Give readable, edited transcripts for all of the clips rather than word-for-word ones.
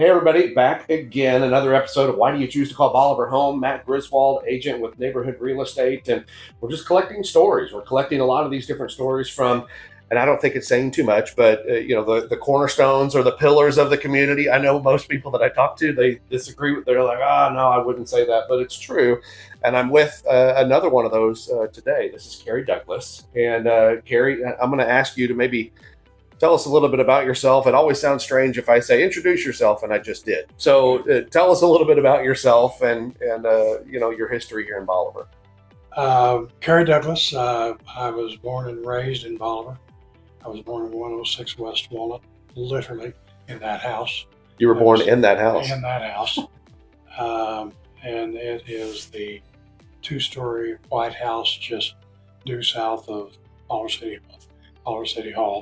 Hey everybody, back again. Another episode of Why Do You Choose to Call Bolivar Home? Matt Griswold, agent with Neighborhood Real Estate, and we're just collecting stories. We're collecting a lot of these different stories from, and I don't think it's saying too much, but the cornerstones or the pillars of the community. I know most people that I talk to, they disagree with. They're like, no, I wouldn't say that, but it's true. And I'm with another one of those today. This is Kerry Douglas, and Kerry, I'm going to ask you to maybe tell us a little bit about yourself. It always sounds strange if I say introduce yourself, and I just did. So tell us a little bit about yourself and your history here in Bolivar. Kerry Douglas. I was born and raised in Bolivar. I was born in 106 West Walnut, literally in that house. You were born in that house? In that house. And it is the two-story white house just due south of Bolivar City Hall.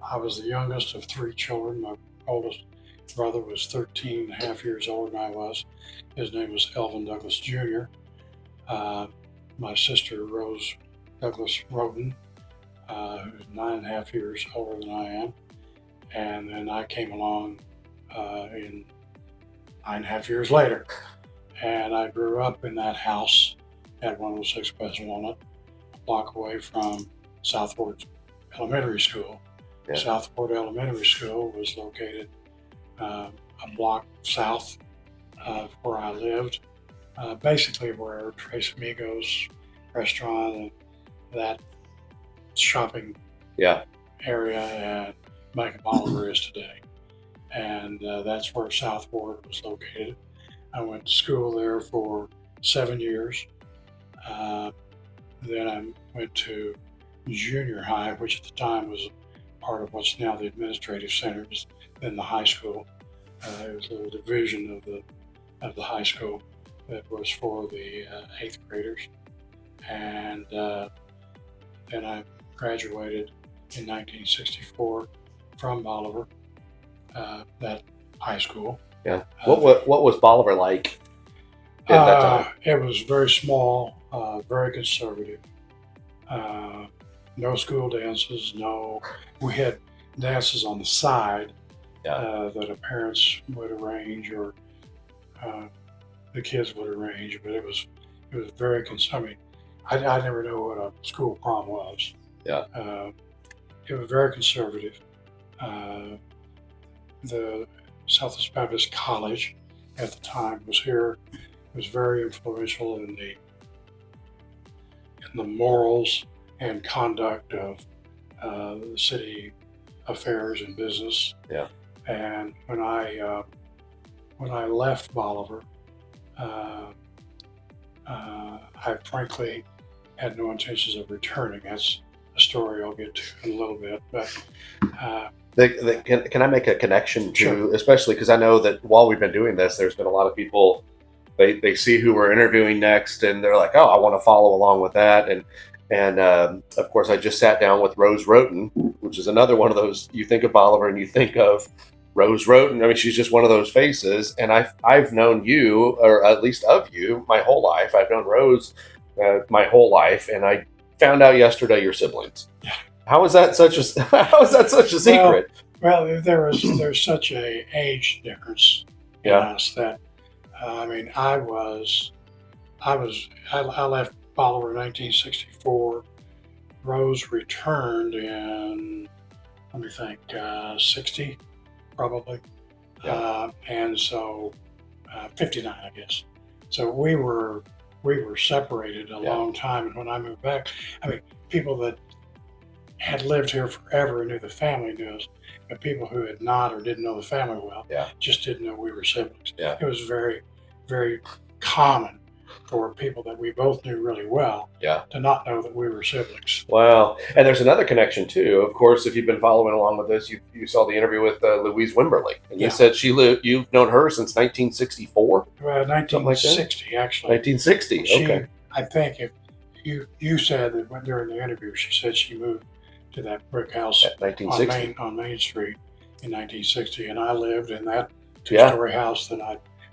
I was the youngest of three children. My oldest brother was 13 and a half years older than I was. His name was Elvin Douglas Jr. My sister, Rose Douglas Roden, who's 9.5 years older than I am. And then I came along in 9.5 years later. And I grew up in that house at 106 West Walnut, a block away from Southport Elementary School. Yeah. Southport Elementary School was located a block south of where I lived, basically where Tres Amigos restaurant and that shopping area at Bank of Bolivar is today. And that's where Southport was located. I went to school there for 7 years. Then I went to junior high, which at the time was part of what's now the administrative center, then the high school. It was a division of the high school that was for the 8th graders. And then I graduated in 1964 from Bolivar, that high school. Yeah. What was Bolivar like at that time? It was very small, very conservative. No school dances. We had dances on the side that the parents would arrange or the kids would arrange, but it was very conservative. I never knew what a school prom was. Yeah. It was very conservative. The Southwest Baptist College at the time was here. It was very influential in the morals and conduct of the city affairs and business. Yeah. And when I left Bolivar, I frankly had no intentions of returning. That's a story I'll get to in a little bit. But can I make a connection to, Sure. Especially because I know that while we've been doing this, there's been a lot of people, they see who we're interviewing next and they're like, oh, I want to follow along with that. And of course, I just sat down with Rose Roden, which is another one of those, you think of Bolivar and you think of Rose Roden. I mean, she's just one of those faces. And I've known you, or at least of you, my whole life. I've known Rose my whole life. And I found out yesterday you're siblings. Yeah. How is that such a secret? Well, there's such a age difference in us that I left Bolivar in 1964. Rose returned in, 60 probably. Yeah. And so 59, I guess. So we were separated a long time. And when I moved back, people that had lived here forever and knew the family knew us, but people who had not or didn't know the family well just didn't know we were siblings. Yeah. It was very, very common for people that we both knew really well to not know that we were siblings. Wow. And there's another connection too. Of course, if you've been following along with this, you saw the interview with Louise Wimberly. And you said you've known her since 1964? Well, 1960, actually. 1960, okay. I think if you said that during the interview, she said she moved to that brick house on Main Street in 1960. And I lived in that two-story house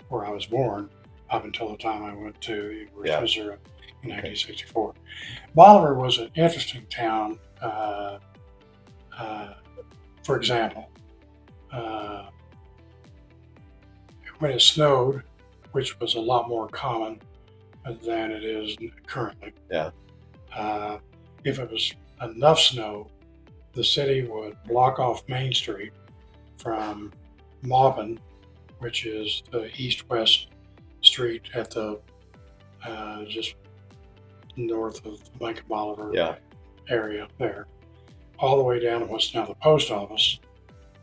where I was born up until the time I went to the University of Missouri in 1964. Bolivar was an interesting town. For example, when it snowed, which was a lot more common than it is currently. Yeah. If it was enough snow, the city would block off Main Street from Maupin, which is the east-west street at the just north of the Bank of Bolivar Yeah. area there, all the way down to what's now the post office,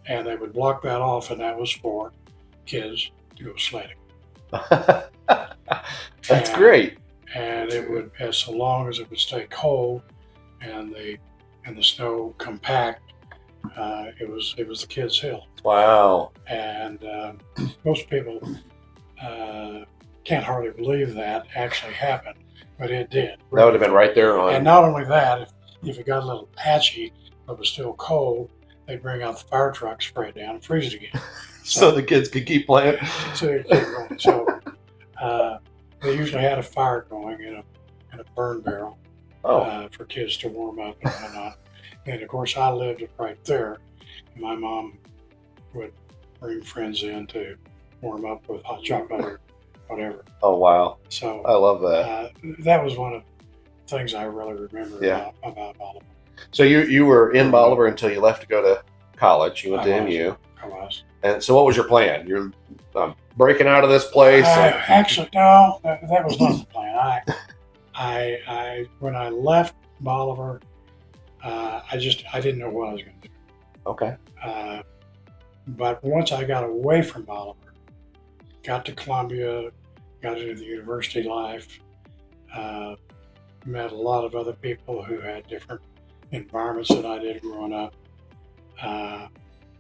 and they would block that off, and that was for kids to go sledding. That's great. And it would, as so long as it would stay cold and the snow compact, it was the kids' hill. Wow. And most people can't hardly believe that actually happened, but it did. That would have been right there on. And not only that, if it got a little patchy but was still cold, they'd bring out the fire truck, spray it down, and freeze it again. So the kids could keep playing. So they usually had a fire going in a burn barrel for kids to warm up and whatnot. And of course, I lived right there. My mom would bring friends in to warm up with hot chocolate or whatever. Oh, wow. So I love that. That was one of the things I really remember about Bolivar. So you were in Bolivar until you left to go to college. You went to MU. I was. And so what was your plan? You're breaking out of this place? Actually, no, that was not the plan. I when I left Bolivar, I didn't know what I was going to do. Okay. But once I got away from Bolivar, got to Columbia, got into the university life, met a lot of other people who had different environments than I did growing up.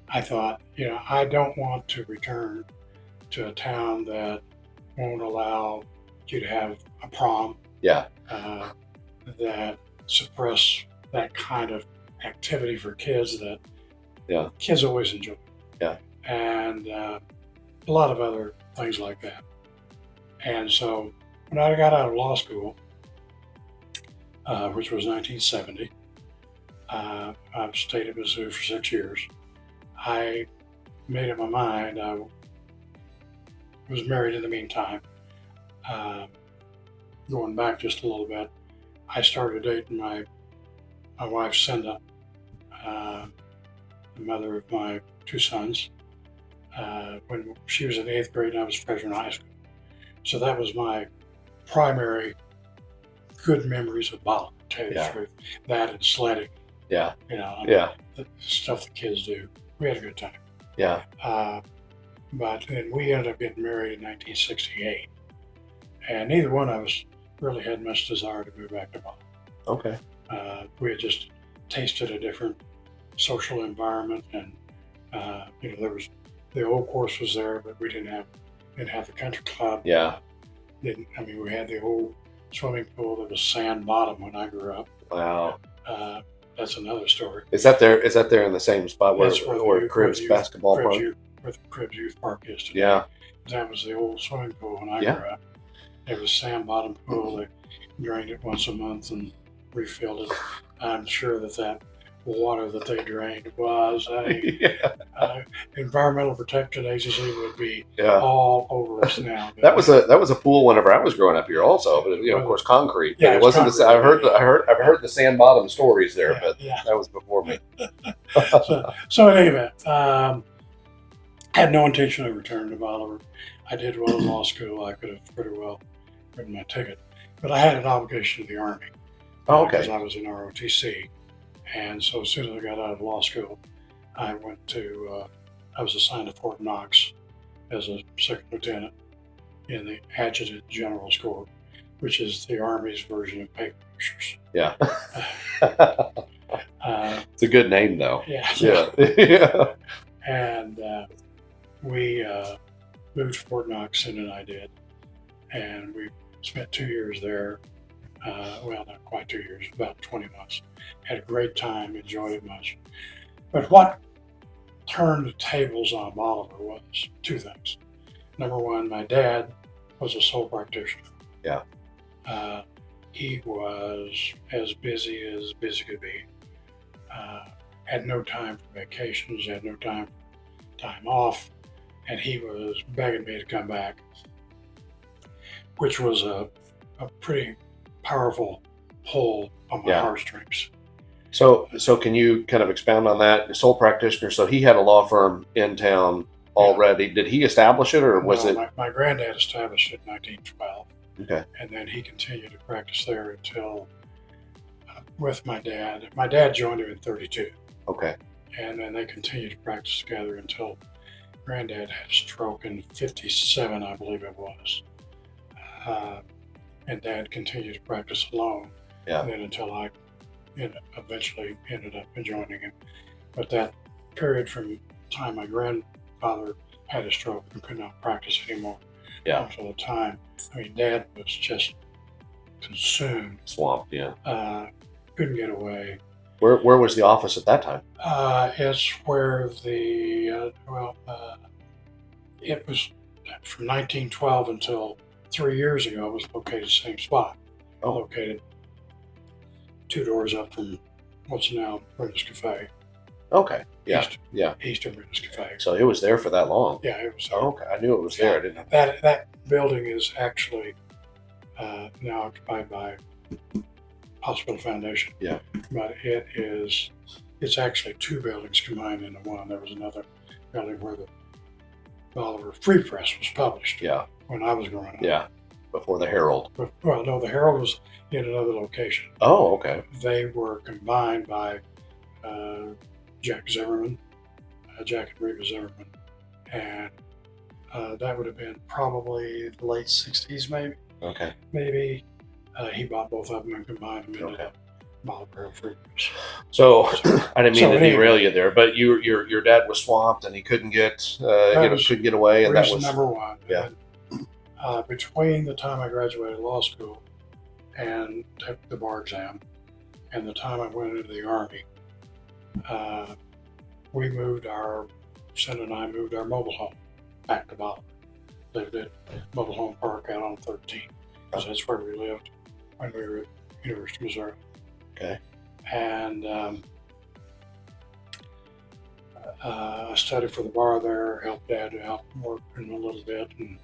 I thought, I don't want to return to a town that won't allow you to have a prom. Yeah. That suppress that kind of activity for kids that kids always enjoy. Yeah. And a lot of other things like that. And so when I got out of law school, which was 1970, I stayed at Mizzou for 6 years. I made up my mind. I was married in the meantime. Going back just a little bit, I started dating my wife, Cinda, the mother of my two sons, when she was in 8th grade and I was a freshman in high school. So that was my primary good memories of Bolivar, to tell you the truth. That and sledding. Yeah. The stuff the kids do. We had a good time. Yeah. But then we ended up getting married in 1968. And neither one of us really had much desire to move back to Bolivar. Okay. We had just tasted a different social environment, and there was the old course was there, but we didn't have the country club. Yeah. We had the old swimming pool that was sand bottom when I grew up. Wow. That's another story. Is that there in the same spot where Cribs basketball park? Where the Cribs Youth Park is today. Yeah. That was the old swimming pool when I grew up. It was sand bottom pool. They drained it once a month and refilled it. I'm sure that water that they drained was Environmental Protection Agency would be all over us now. That was a pool whenever I was growing up here also, but of course concrete. Yeah, it wasn't. Concrete, I've heard the sand bottom stories there, but that was before me. So in any event, I had no intention of returning to Bolivar. I did well in law school. I could have pretty well written my ticket, but I had an obligation to the Army. Oh, okay. Because I was in ROTC. And so as soon as I got out of law school, I was assigned to Fort Knox as a second lieutenant in the Adjutant General's Corps, which is the Army's version of paper pushers. Yeah. It's a good name, though. Yeah. And we moved to Fort Knox, Cindy and I did. And we spent 2 years there. Not quite 2 years, about 20 months. Had a great time, enjoyed it much. But what turned the tables on Bolivar was two things. Number one, my dad was a sole practitioner. Yeah. He was as busy could be. Had no time for vacations, had no time off. and he was begging me to come back, which was a pretty powerful pull on my heartstrings. So can you kind of expound on that? Sole practitioner. So he had a law firm in town already. Did he establish it, or was it? My granddad established it in 1912. Okay. And then he continued to practice there until with my dad. My dad joined him in 32. Okay. And then they continued to practice together until granddad had a stroke in 57, I believe it was. And dad continued to practice alone. Yeah. And then until I eventually ended up joining him. But that period from the time my grandfather had a stroke and could not practice anymore until the time, I mean, dad was just consumed. Swamped, yeah. Couldn't get away. Where was the office at that time? It's where it was from 1912 until 3 years ago. It was located the same spot. Located 2 doors up from what's now British Cafe. Okay. Yeah. East of British Cafe. So it was there for that long. Yeah, it was there. Oh, okay. I knew it was there. I didn't know. That building is actually now occupied by Hospital Foundation. Yeah. But it's actually 2 buildings combined into one. There was another building where the Bolivar Free Press was published. Yeah. When I was growing up. Yeah. Before the Herald. Well, no, the Herald was in another location. Oh, okay. They were combined by Jack Zimmerman, Jack and Reba Zimmerman, and that would have been probably the late 60s, maybe. Okay. Maybe he bought both of them and combined them into the Bolivar Free Press. So I didn't mean to derail you there, but your dad was swamped and he couldn't get couldn't get away, and that was number one. Yeah. And, between the time I graduated law school and took the bar exam and the time I went into the Army, Cinda and I moved our mobile home back to Bolivar. Lived at Mobile Home Park out on 13, because that's where we lived when we were at University of Missouri. Okay. And I studied for the bar there, helped Dad out working a little bit, and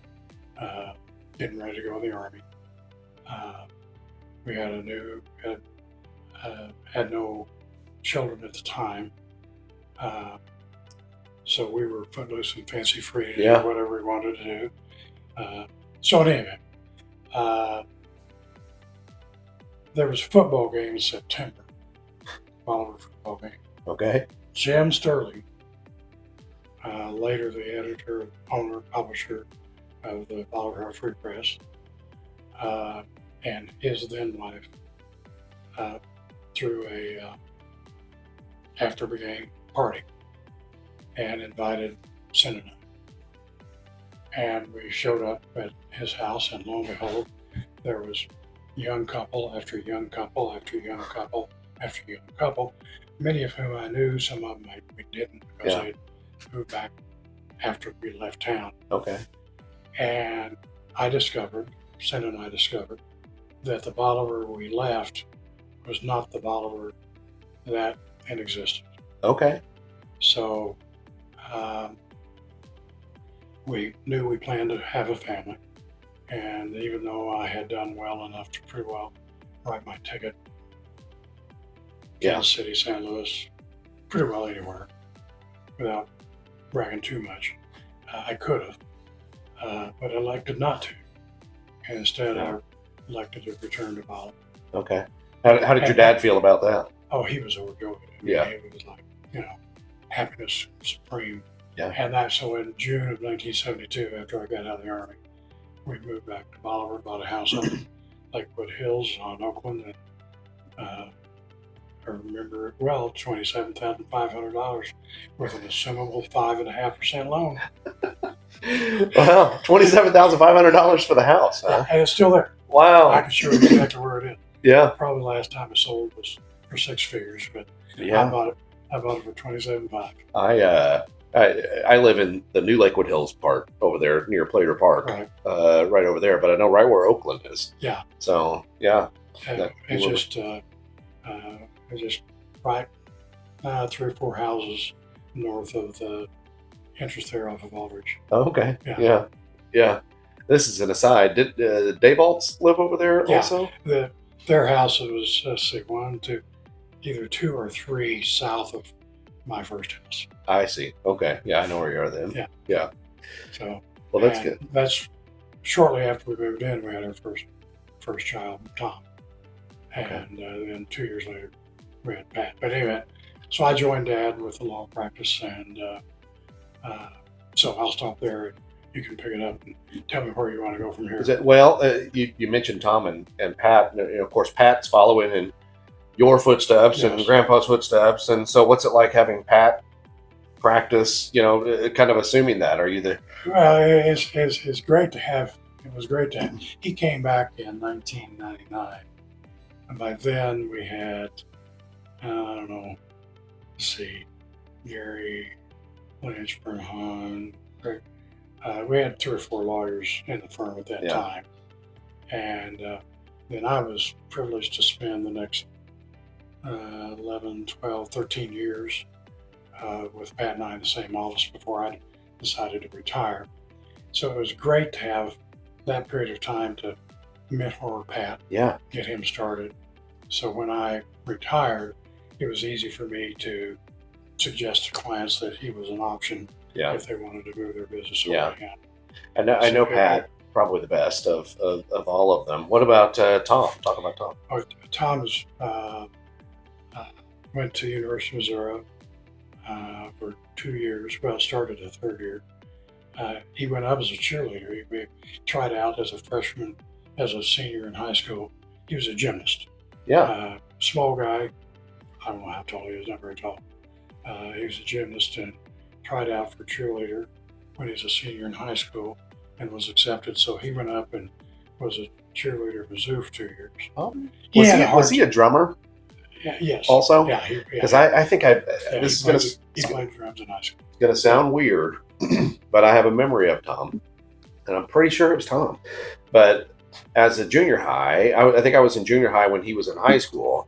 getting ready to go to the Army. We had no children at the time, so we were footloose and fancy free to do whatever we wanted to do. So anyway, there was a football game in September, Bolivar football game. Okay. Jim Sterling, later the editor, owner, publisher of the Bolivar Free Press, and his then wife, threw a after the game party and invited Cinda and I. And we showed up at his house, and lo and behold, there was young couple after young couple after young couple after young couple, many of whom I knew, some of them we didn't, because they moved back after we left town. Okay. And Cinda and I discovered, that the Bolivar we left was not the Bolivar that had existed. Okay. So we knew we planned to have a family. And even though I had done well enough to pretty well write my ticket, Kansas City, St. Louis, pretty well anywhere, without bragging too much, I could have, but I elected not to. And instead, I elected to return to Bolivar. Okay. How did your dad feel about that? Oh, he was overjoyed. It was like, happiness supreme. Yeah. And so in June of 1972, after I got out of the Army, we moved back to Bolivar, bought a house up in Lakewood Hills on Oakland, and I remember it well, $27,500 with an assumable 5.5% loan. Wow, $27,500 for the house, huh? And it's still there. Wow. I can show you exactly where it is. Yeah. Probably the last time it sold was for 6 figures, but yeah. I bought it for $27,500. I live in the new Lakewood Hills part over there near Plater Park, right over there. But I know right where Oakland is. Yeah. So yeah, it's just right 3 or 4 houses north of the interest there off of Aldridge. Oh, okay. Yeah. Yeah. Yeah. This is an aside. Did Daybalts live over there Yeah. also? Their house was, let's see, either 2 or 3 south of my first house. I see. Okay. Yeah, I know where you are then. Yeah. Yeah. So, well, that's good. That's shortly after we moved in. We had our first child, Tom, and then 2 years later we had Pat. But anyway, so I joined Dad with the law practice, and so I'll stop there. And you can pick it up and tell me where you want to go from here. You mentioned Tom and Pat. Of course, Pat's following in your footsteps and Grandpa's footsteps. And so, what's it like having Pat practice? Kind of assuming that. Are you the? Well, it's great to have. It was great to have. He came back in 1999, and by then we had, I don't know, let's see, Gary, Lynch, Bernhan. We had 3 or 4 lawyers in the firm at that time. And then I was privileged to spend the next 11, 12, 13 years with Pat and I in the same office before I decided to retire. So it was great to have that period of time to mentor Pat, get him started. So when I retired, it was easy for me to suggest to clients that he was an option if they wanted to move their business over again. I know Pat, probably the best of all of them. What about Tom? Talk about Tom. Tom went to University of Missouri for 2 years. Well, started the 3rd year. He went up as a cheerleader. He tried out as a freshman, as a senior in high school. He was a gymnast. Small guy. I don't know how tall he is, not very tall. He was a gymnast and tried out for cheerleader when he was a senior in high school and was accepted. So he went up and was a cheerleader at Mizzou for 2 years. Oh, was he a drummer? Yes. Also, because I think this is he played drums in high school. It's going to sound weird, but I have a memory of Tom, and I'm pretty sure it was Tom. But as a junior high, I think I was in junior high when he was in high school.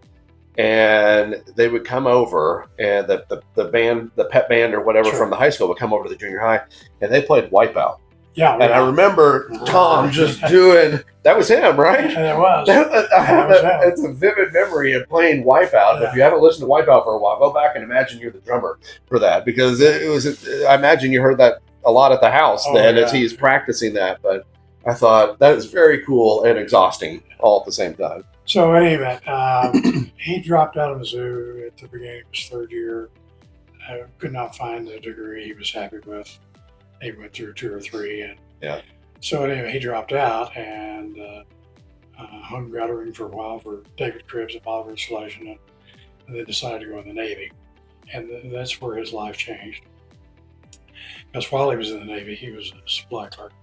And they would come over, and the band, the pep band or whatever from the high school would come over to the junior high, and they played Wipeout. Yeah, and I remember Tom just doing that was him, right? And it was. It's a vivid memory of playing Wipeout. And if you haven't listened to Wipeout for a while, go back and imagine you're the drummer for that, because it was. I imagine you heard that a lot at the house as he's practicing that. But I thought that is very cool and exhausting all at the same time. So anyway, he dropped out of Mizzou at the beginning of his 3rd year. Could not find the degree he was happy with. He went through 2 or 3, and so anyway, he dropped out and hung guttering for a while for David Cribbs at Bolivar Installation, and then decided to go in the Navy, and that's where his life changed. Because while he was in the Navy, he was a supply clerk,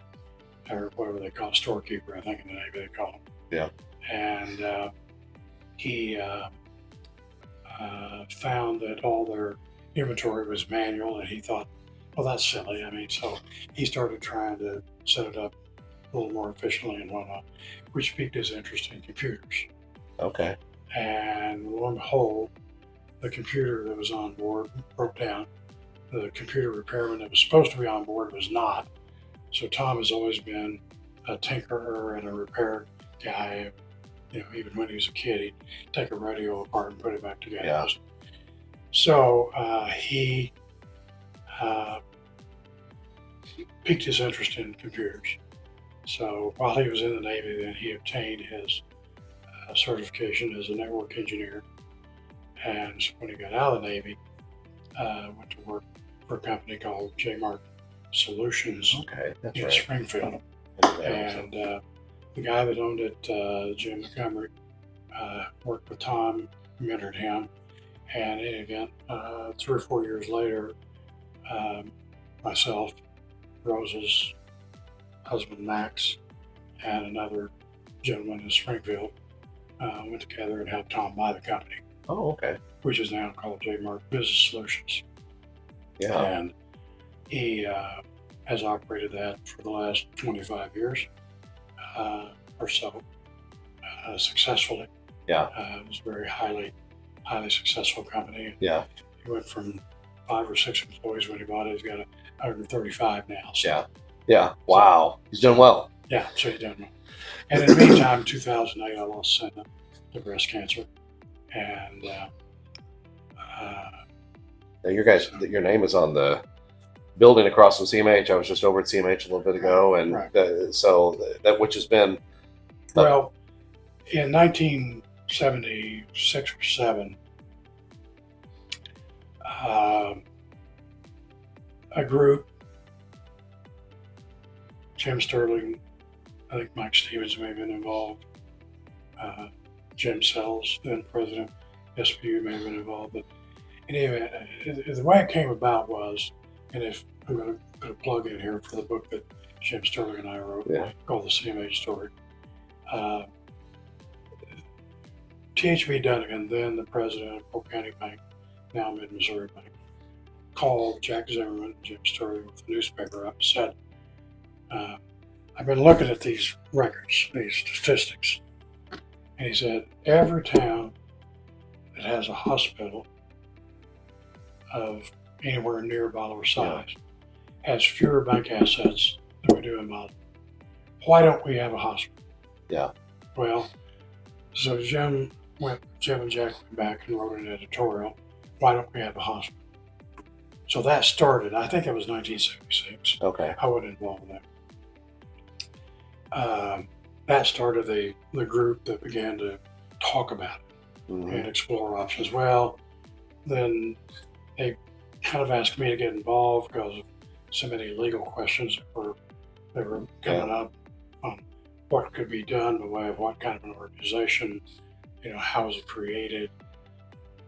or whatever they call it, storekeeper, I think in the Navy they call him. Yeah. And he found that all their inventory was manual, and he thought, well, that's silly. I mean, so he started trying to set it up a little more efficiently and whatnot, which piqued his interest in computers. Okay. And lo and behold, the computer that was on board broke down. The computer repairman that was supposed to be on board was not. So Tom has always been a tinkerer and a repair guy. Even when he was a kid, he'd take a radio apart and put it back together. Yeah. So he piqued his interest in computers. So while he was in the Navy, then he obtained his certification as a network engineer. And so when he got out of the Navy, went to work for a company called J-Mark Solutions in Springfield. And the guy that owned it, Jim Montgomery, worked with Tom, mentored him. And in any event, 3 or 4 years later, myself, Rose's husband Max, and another gentleman in Springfield went together and helped Tom buy the company. Oh, okay. Which is now called J-Mark Business Solutions. Yeah. And he has operated that for the last 25 years or so, successfully. Yeah. It was a very highly successful company. Yeah. He went from 5 or 6 employees when he bought it. He's got 135 now. So, Yeah. Yeah. Wow. He's doing well. yeah, so he's done well. And in the meantime, in 2008, I lost Senna to breast cancer. And Now your name is on the building across from CMH. I was just over at CMH a little bit ago, and right. so that which has been well, in 1976 or 7, a group, Jim Sterling, I think Mike Stevens may have been involved, Jim Sells, then president, SPU may have been involved. But anyway, the way it came about was, and if I'm going to put a plug in here for the book that Jim Sterling and I wrote, called The CMH Story. THB Dunnigan, then the president of Polk County Bank, now Mid-Missouri Bank, called Jack Zimmerman and Jim Sterling with the newspaper up and said, I've been looking at these records, these statistics, and he said, every town that has a hospital of anywhere near Bolivar size has fewer bank assets than we do in Bolivar. Why don't we have a hospital? Yeah. Well, so Jim and Jack went back and wrote an editorial. Why don't we have a hospital? So that started, I think it was 1976. Okay. I wasn't involved in that. That started the group that began to talk about it and explore options. Well, then they kind of asked me to get involved because of so many legal questions that were coming up on what could be done by way of what kind of an organization, how was it created,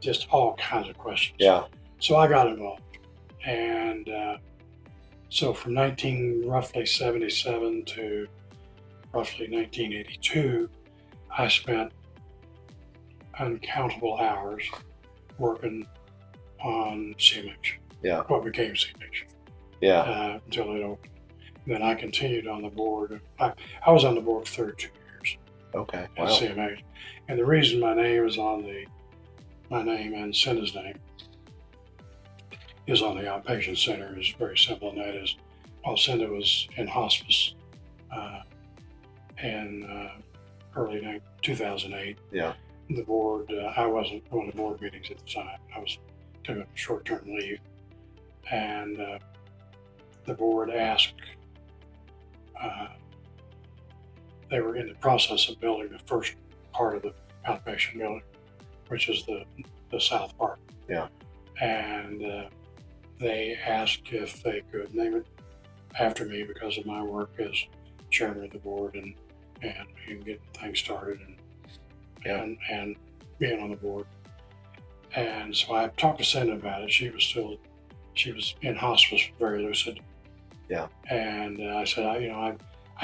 just all kinds of questions. Yeah. So I got involved. And so from roughly 77 to roughly 1982, I spent uncountable hours working on CMH. Yeah. What became CMH. Yeah. Until it opened. And then I continued on the board. I was on the board for 32 years. Okay. At CMH. And the reason my name is on my name and Cinda's name is on the outpatient center is very simple, and that is, while Cinda was in hospice in early 2008, the board, I wasn't going to board meetings at the time. I was taking short-term leave, and the board asked, they were in the process of building the first part of the outpatient building, which is the south part. Yeah. And they asked if they could name it after me because of my work as chairman of the board and getting things started and being on the board. And so I talked to Cinda about it. She was in hospice, very lucid. Yeah. And I said, I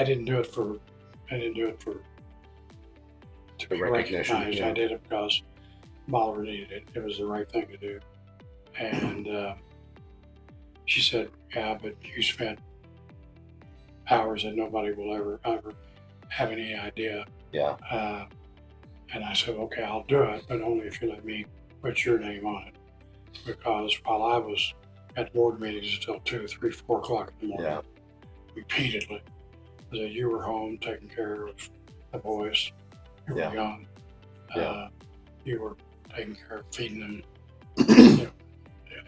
didn't do it to be recognized. Yeah. I did it because Bolivar needed it. It was the right thing to do. And she said, yeah, but you spent hours that nobody will ever have any idea. Yeah. And I said, okay, I'll do it, but only if you let me put your name on it. Because while I was at board meetings until 2, 3, 4 o'clock in the morning, repeatedly, that you were home taking care of the boys. You were young. You were taking care of feeding them.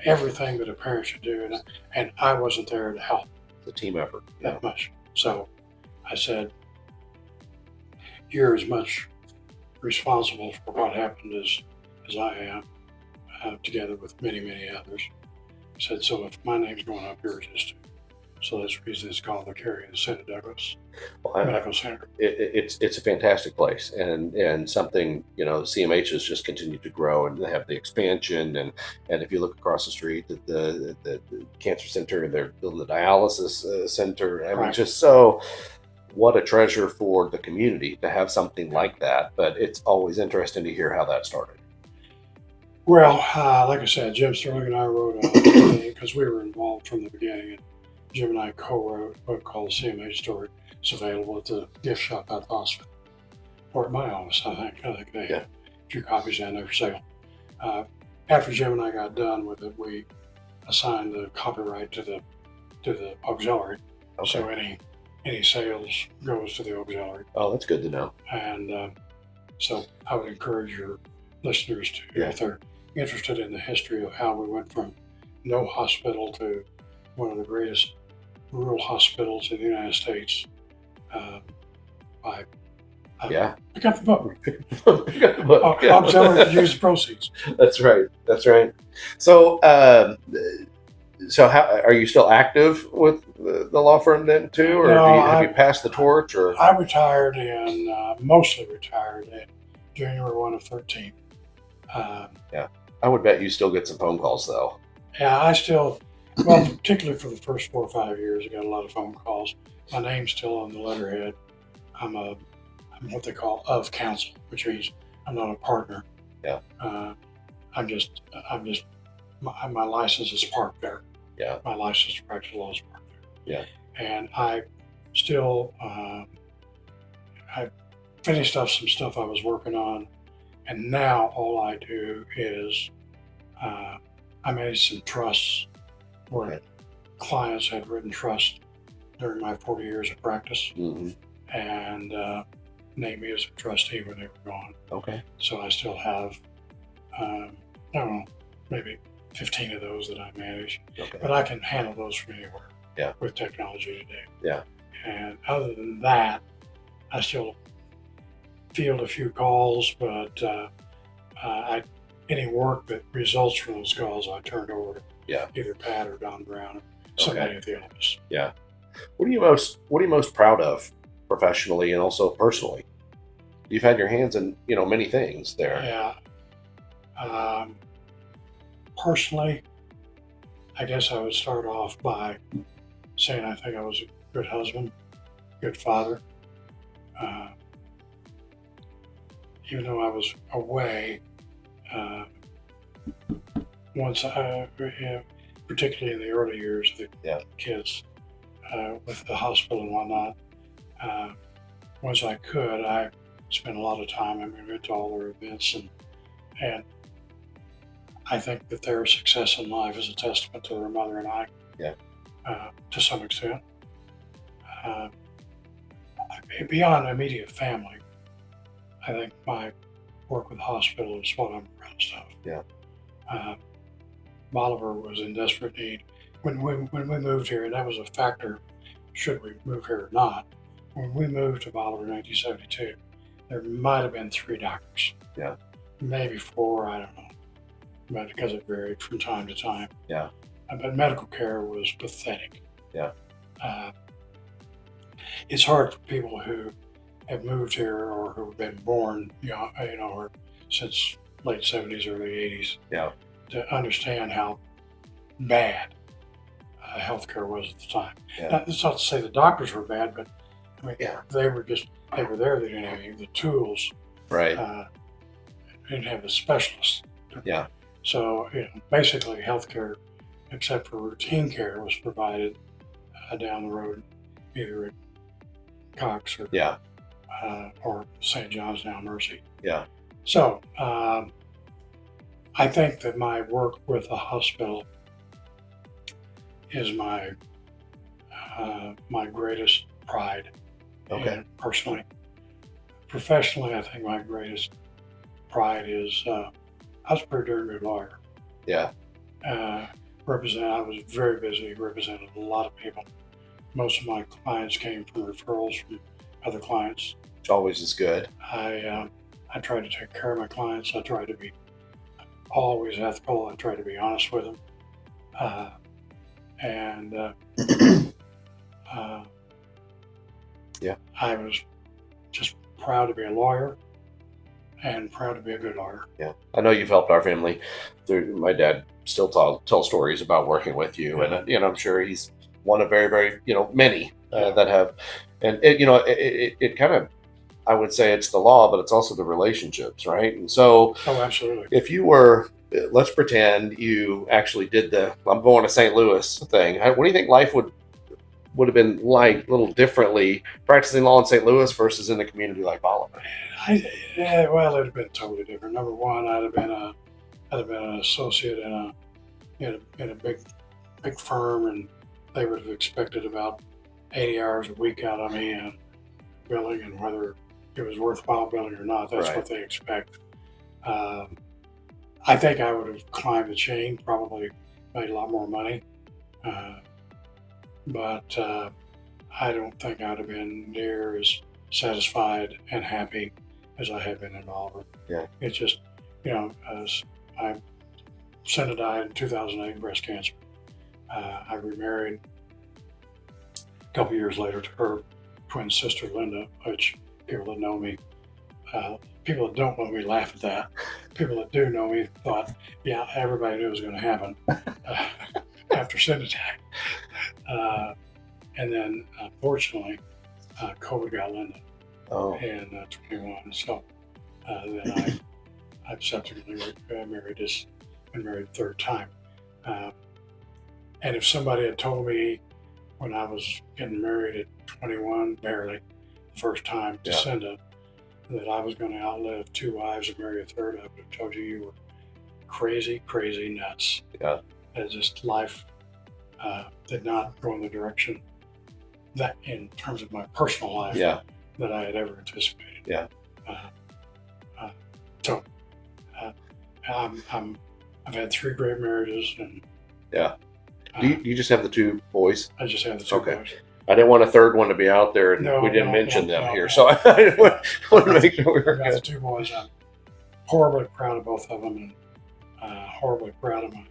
Everything that a parent should do, and I wasn't there to help. It's a team effort. That much. So I said, you're as much responsible for what happened as I am, together with many, many others. I said, so if my name's going up, yours is too. So that's the reason it's called the Kerry and Senate Douglas Medical Center. It's a fantastic place, and something, CMH has just continued to grow, and they have the expansion, and if you look across the street at the cancer center, they're building the dialysis center. I mean, just so, what a treasure for the community to have something like that. But it's always interesting to hear how that started. Well, like I said, Jim Sterling and I wrote because we were involved from the beginning. And Jim and I co-wrote a book called The CMH Story. It's available at the gift shop at the hospital, or at my office, I think. I think they have a few copies down there for sale. After Jim and I got done with it, we assign the copyright to the auxiliary. Okay. So any sales goes to the auxiliary. Oh, that's good to know. And so I would encourage your listeners to, if they're interested in the history of how we went from no hospital to one of the greatest rural hospitals in the United States, pick up the book. Pick up the book. Auxiliary to use the proceeds. That's right. So, how are you still active with the law firm then too, or No, have you passed the torch? Or I retired mostly retired in January 1 of 13. I would bet you still get some phone calls though. Yeah, I still, well, particularly for the first 4 or 5 years, I got a lot of phone calls. My name's still on the letterhead. I'm what they call of counsel, which means I'm not a partner. Yeah. I'm just my license is parked there. Yeah. My license to practice law is parked there. Yeah. And I still, I finished up some stuff I was working on, and now all I do is I manage some trusts where clients had written trust during my 40 years of practice, and named me as a trustee when they were gone. Okay. So I still have, I don't know, maybe 15 of those that I manage, but I can handle those from anywhere. Yeah. With technology today. Yeah. And other than that, I still field a few calls, but any work that results from those calls, I turned over to either Pat or Don Brown, or somebody at the office. Yeah. What are you most proud of professionally and also personally? You've had your hands in many things there. Yeah. Personally, I guess I would start off by saying I think I was a good husband, good father. Even though I was away, once, particularly in the early years of the kids, with the hospital and whatnot, once I could, I spent a lot of time. I went to all their events, and I think that their success in life is a testament to their mother and I. Yeah. To some extent. Beyond immediate family, I think my work with the hospital is what I'm proudest of. Yeah. Bolivar was in desperate need. When we moved here, and that was a factor, should we move here or not. When we moved to Bolivar in 1972, there might have been 3 doctors. Yeah. Maybe 4, I don't know. But because it varied from time to time. Yeah. But medical care was pathetic. Yeah. It's hard for people who have moved here or who have been born, or since late 70s, early 80s, to understand how bad healthcare was at the time. Yeah. Now, that's not to say the doctors were bad, but I mean, they were there. They didn't have any of the tools. Right. They didn't have the specialists. Yeah. So basically, healthcare, except for routine care, was provided down the road, either at Cox or St. John's, now Mercy. Yeah. So I think that my work with the hospital is my greatest pride. Okay. Personally, professionally, I think my greatest pride is I was a pretty darn good lawyer. Yeah. I was very busy, represented a lot of people. Most of my clients came from referrals from other clients. Which always is good. I tried to take care of my clients. I tried to be always ethical. I tried to be honest with them. I was just proud to be a lawyer and proud to be a good lawyer. Yeah. I know you've helped our family through. My dad still tell stories about working with you, and I'm sure he's one of very, very many that have, and it kind of, I would say it's the law, but it's also the relationships, right? And so, absolutely. If you were, let's pretend you actually did I'm going to St. Louis thing. What do you think life would have been like a little differently practicing law in St. Louis versus in a community like Bolivar? Well, it would have been totally different. Number one, I'd have been an associate in in a big firm, and they would have expected about 80 hours a week out of me and billing, and whether it was worthwhile billing or not, that's Right. what they expect. I think I would have climbed the chain, probably made a lot more money, but I don't think I'd have been near as satisfied and happy as I have been in Bolivar. Yeah. It's just, as my son died in 2008 breast cancer. I remarried a couple years later to her twin sister, Linda, which people that know me, people that don't know me laugh at that. People that do know me thought, yeah, everybody knew it was going to happen after Cindy died. And then, unfortunately, COVID got Linda in 21. So then I subsequently married been married a third time. And if somebody had told me when I was getting married at 21, barely, the first time to Cinda, that I was going to outlive 2 wives and marry a third, I would have told you were crazy, crazy nuts. Yeah. That just life did not go in the direction that, in terms of my personal life, that I had ever anticipated. Yeah. So I've had 3 great marriages, and Do you just have the 2 boys? I just had the 2 boys. I didn't want a third one to be out there, and we didn't mention them here, so I want to make sure we were I've got the good. 2 boys. I'm horribly proud of both of them, and horribly proud of my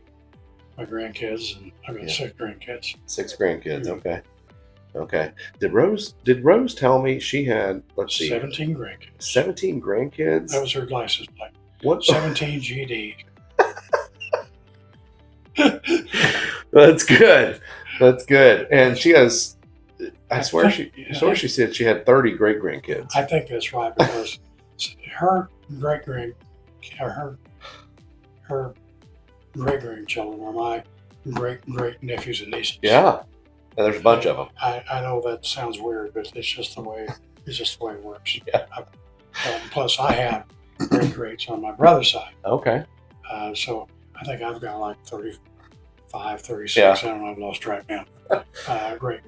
grandkids, and I've got 6 grandkids. 6 grandkids. Okay. Did Rose tell me she had, let's see, 17 grandkids. 17 grandkids? That was her license plate. What? 17 GD. That's good. And she has, I swear she said she had 30 great grandkids. I think that's right, because her great grandchildren are my great nephews and nieces. Yeah. And there's a bunch of them. I know that sounds weird, but it's just the way it works. Yeah. Plus, I have greats on my brother's side. Okay. So I think I've got like 35, 36. Yeah. I don't know, I've lost track now. Great.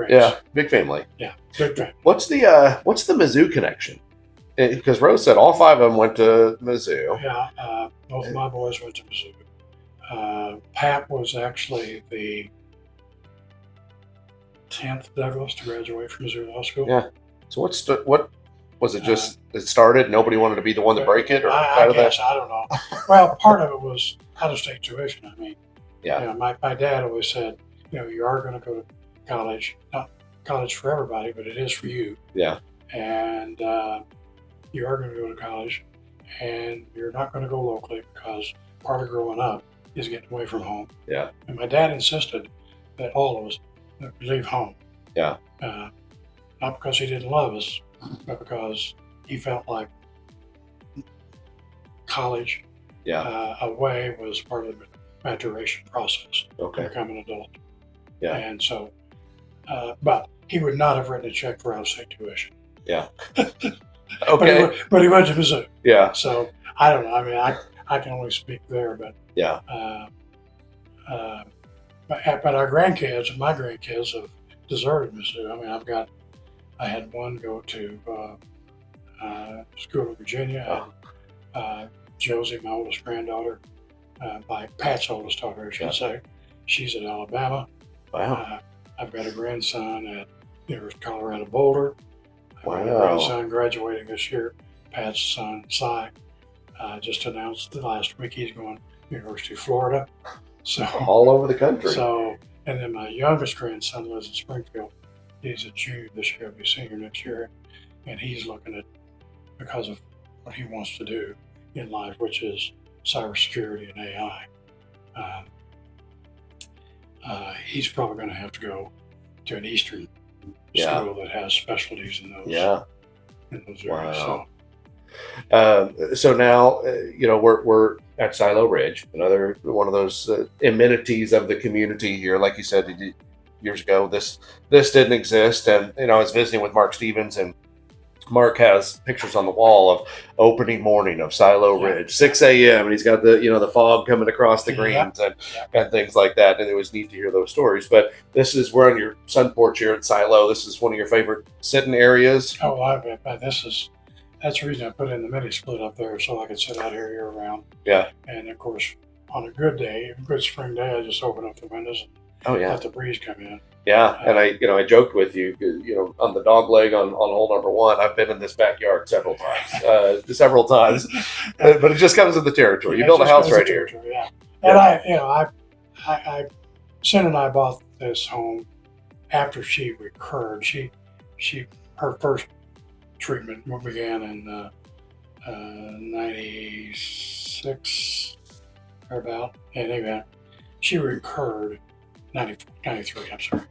Yeah. Big family. Yeah. Big family. What's the Mizzou connection? Because Rose said all 5 of them went to Mizzou. Yeah. Both of my boys went to Mizzou. Pat was actually the 10th Douglas to graduate from Missouri Law School. Yeah. So what was it? Just it started. Nobody wanted to be the one to break it, or I guess I don't know. Well, part of it was out-of-state tuition. I mean, my dad always said, you are going to go to college, not college for everybody, but it is for you. Yeah. And you are going to go to college, and you're not going to go locally, because part of growing up is getting away from home. Yeah. And my dad insisted that all of us leave home. Yeah. Not because he didn't love us, but because he felt like college away was part of the maturation process to become an adult. Yeah. And so, but he would not have written a check for out-of-state tuition. Yeah. Okay. But he went to Mizzou. Yeah. So I don't know. I mean, I can only speak there, but but our grandkids, my grandkids, have deserted Mizzou. I mean, I had one go to school in Virginia. Josie, my oldest granddaughter, by Pat's oldest daughter, I should say, she's at Alabama. Wow. I've got a grandson at University of Colorado Boulder. I've got a grandson graduating this year. Pat's son, Cy, just announced the last week he's going to University of Florida. So all over the country. So, and then my youngest grandson lives in Springfield. He's a junior this year, he'll be a senior next year, and he's looking at, because of what he wants to do in life, which is cybersecurity and AI. He's probably going to have to go to an Eastern school that has specialties in those. Yeah. In those areas. Wow. So now, we're at Silo Ridge, another one of those amenities of the community here. Like you said years ago, this didn't exist, and I was visiting with Mark Stevens, and Mark has pictures on the wall of opening morning of Silo Ridge, 6 a.m. and he's got the fog coming across the greens and things like that. And it was neat to hear those stories. But we're on your sun porch here at Silo. This is one of your favorite sitting areas. Oh, that's the reason I put in the mini split up there so I could sit out here year round. Yeah. And of course, on a good day, a good spring day, I just open up the windows and let the breeze come in. Yeah, and I joked with you, on the dog leg on hole number 1, I've been in this backyard several times, but it just comes with the territory. You build a house right here. Yeah, and Sin and I bought this home after she recurred. Her first treatment began in 96 or about, and anyway, she recurred 93, I'm sorry.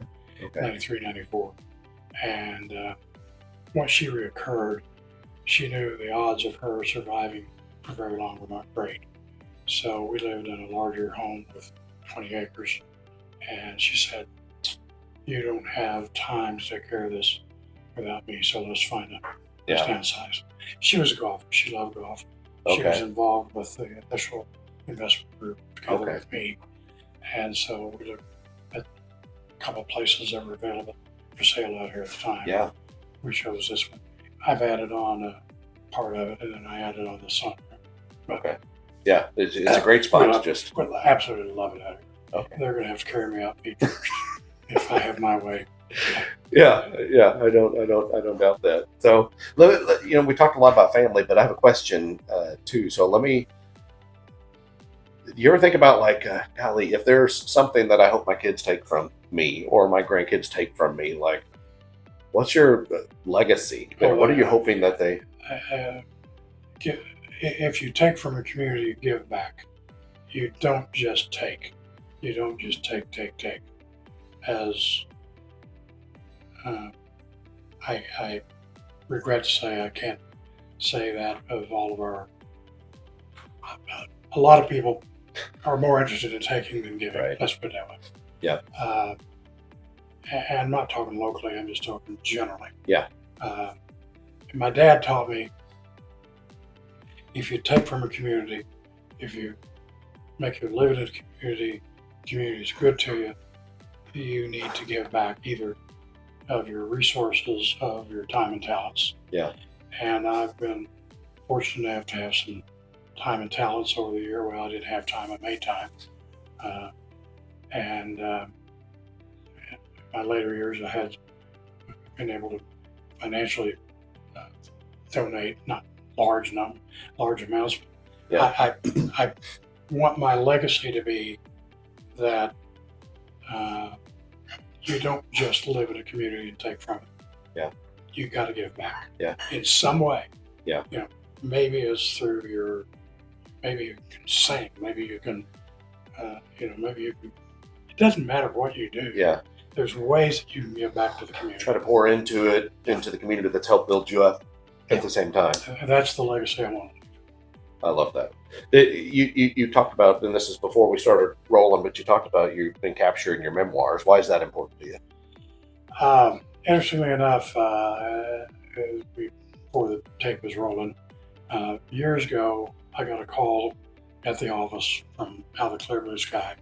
Okay. 93, 94. And once she reoccurred, she knew the odds of her surviving for very long were not great. So we lived in a larger home with 20 acres. And she said, you don't have time to take care of this without me, so let's find a stand size. She was a golfer. She loved golf. She was involved with the initial investment group together with me. And so we looked at a couple of places that were available for sale out here at the time. Yeah. We chose this one. I've added on a part of it, and then I added on the sunroom. Okay. Yeah, it's a great spot. Would absolutely love it out here. Okay. They're going to have to carry me out feet first if I have my way. Yeah, I don't doubt that. So, we talked a lot about family, but I have a question too. So you ever think about golly, if there's something that I hope my kids take from me or my grandkids take from me, what's your legacy? What are you hoping that they? If you take from a community, give back. You don't just take. You don't just take. As I regret to say, I can't say that of all of our. A lot of people are more interested in taking than giving. Right. Let's put it that way. Yeah. And I'm not talking locally. I'm just talking generally. Yeah. My dad taught me, if you take from a community, if you make your living in a community is good to you, you need to give back either of your resources, of your time and talents. Yeah. And I've been fortunate enough to have some time and talents over the year. Well, I didn't have time, I made time. And in my later years, I had been able to financially donate, not large amounts. Yeah. I want my legacy to be that you don't just live in a community and take from it. Yeah. You got to give back. Yeah. In some way. Yeah. Maybe it's through maybe you can sing, maybe you can, maybe you can. It doesn't matter what you do. Yeah. There's ways that you can give back to the community. Try to pour into the community that's helped build you up at the same time. That's the legacy I want. I love that. You talked about, and this is before we started rolling, but you talked about you've been capturing your memoirs. Why is that important to you? Interestingly enough, before the tape was rolling, years ago, I got a call at the office from out of the clear blue sky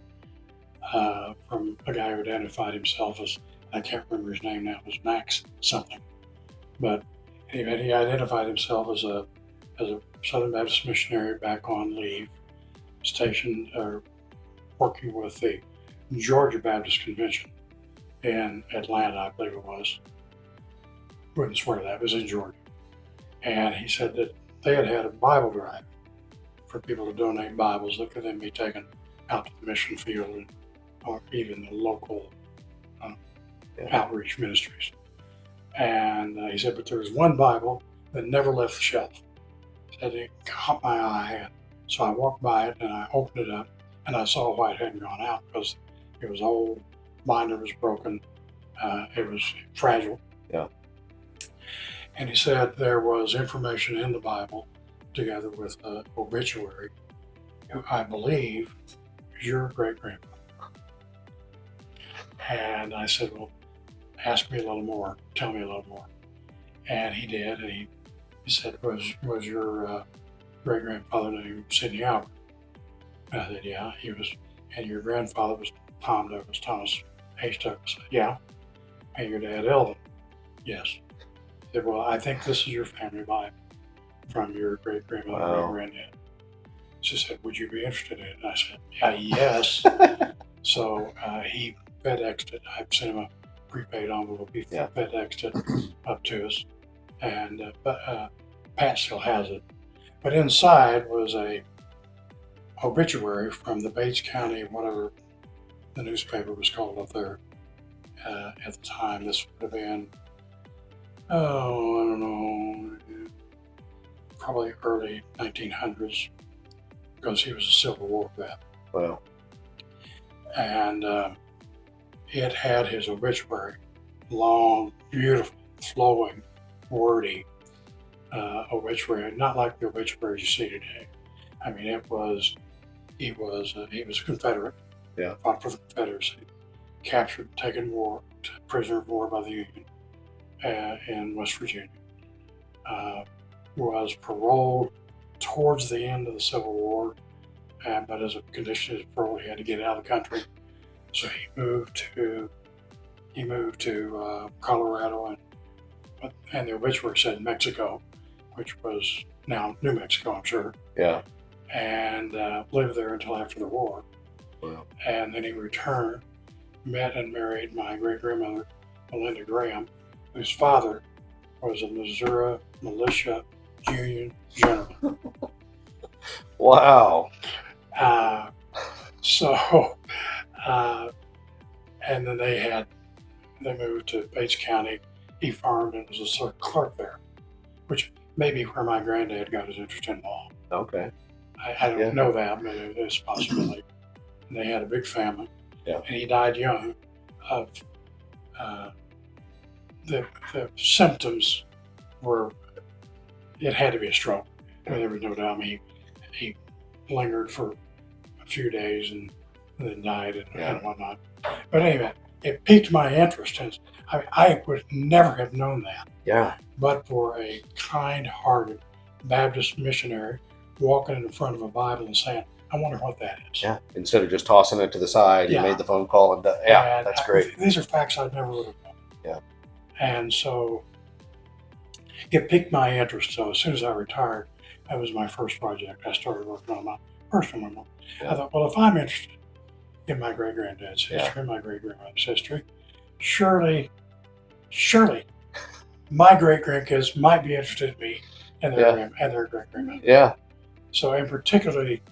from a guy who identified himself as, I can't remember his name now, it was Max something. But anyway, he identified himself as a Southern Baptist missionary back on leave, stationed or working with the Georgia Baptist Convention in Atlanta, I believe it was. Wouldn't swear to that, it was in Georgia. And he said that they had a Bible drive for people to donate Bibles that could then be taken out to the mission field or even the local outreach ministries. And he said, but there was one Bible that never left the shelf. Said it caught my eye, so I walked by it and I opened it up and I saw why it hadn't gone out because it was old, binder was broken, it was fragile. Yeah. And he said there was information in the Bible together with an obituary, who I believe is your great-grandfather. And I said, well, ask me a little more, tell me a little more. And he did, and he said, was your great grandfather named Sidney Albert? And I said, yeah, he was. And your grandfather was Tom Douglas, Thomas H. Douglas. Yeah. And your dad, Elvin? Yes. He said, well, I think this is your family Bible from your great grandmother and Wow. granddad. She said, would you be interested in it? And I said, yeah, yes. So he FedExed it. I sent him a prepaid envelope. He Yeah. FedExed it up to us. And Pat still has it. But inside was a obituary from the Bates County, whatever the newspaper was called up there at the time. This would have been, I don't know, probably early 1900s, because he was a Civil War vet. Wow. And it had his obituary, long, beautiful, flowing, wordy obituary, not like the obituaries you see today. I mean, he was a Confederate. Yeah. Fought for the Confederacy, captured, taken prisoner of war by the Union in West Virginia. Was paroled towards the end of the Civil War, but as a condition of his parole, he had to get out of the country. So he moved to Colorado, and the obituary said Mexico, which was now New Mexico, I'm sure. Yeah. And lived there until after the war. Wow. And then he returned, met and married my great-grandmother, Melinda Graham, whose father was a Missouri militia Union general. Wow. And then they moved to Bates County. He farmed and was a clerk there, which may be where my granddad got his interest in law. Okay. I don't know that, but it is a possibility. And they had a big family. Yeah. And he died young of the symptoms were, it had to be a stroke. I mean, there was no doubt. I mean, he lingered for a few days and then died and whatnot. But anyway, it piqued my interest. And I would never have known that. Yeah. But for a kind-hearted Baptist missionary walking in front of a Bible and saying, I wonder what that is. Yeah. Instead of just tossing it to the side, you made the phone call and that's great. These are facts I never would have known. Yeah. And so it piqued my interest. So as soon as I retired, that was my first project. I started working on my personal memoir. I thought, well, if I'm interested in my great-granddad's history, my great-grandmother's history, surely my great-grandkids might be interested in me and their great-grandmother. Yeah. So in particularly,